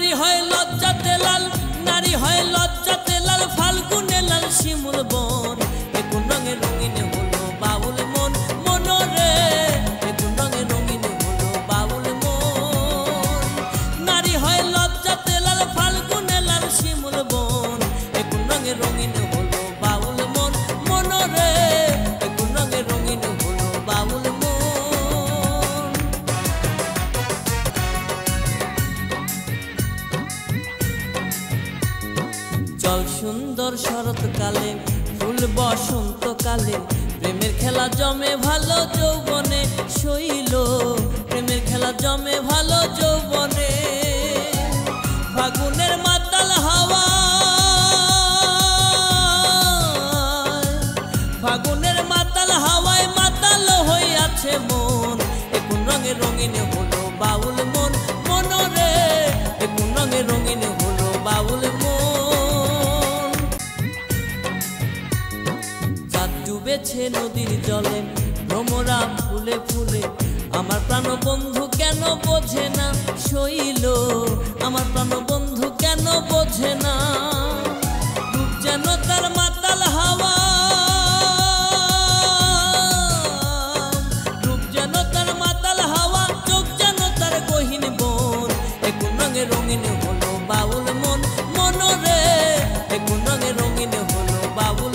নারী হয় লজ্জাতে লাল, নারী হয় লজ্জাতে লাল, ফাল্গুনে লাল শিমুল বন। এ কোন রঙে রঙিন হলো বাউল মন, মনরে এ কোন রঙে রঙিন হলো বাউল মন। নারী হয় লজ্জাতে লাল, ফাল্গুনে লাল শিমুল বন। এ কোন রঙে রঙিন হলো বাউল মন, মনরে এ কোন রঙে রঙিন হলো বাউল মন। জল সুন্দর শরৎকালে, ফুল বসন্তকালে, প্রেমের খেলা জমে ভালো যৌবনে শৈল, প্রেমের খেলা জমে ভালো যৌবনে। ফাগুনের মাতাল হাওয়া, ফাগুনের মাতাল হাওয়ায় মাতাল হইয়াছে মন। এ কোন রঙে রঙিন হলো বাউল মন, মনরে এ কোন রঙে রঙিন হলো বাউল মন। চাঁদ ডুবেছে নদীর জলে, ভ্রমরা ফুলে ফুলে, আমার প্রাণবন্ধু কেন বোঝে না শৈল, আমার প্রাণবন্ধু কেন বোঝে না। রূপ যেন তার মাতাল হাওয়া, রূপ যেন তার মাতাল হাওয়া, চোখ যেন তার গহীন বন। এ কোন রঙে রঙিন হলো বাউল মন, মনরে এ কোন রঙে রঙিন হলো বাউল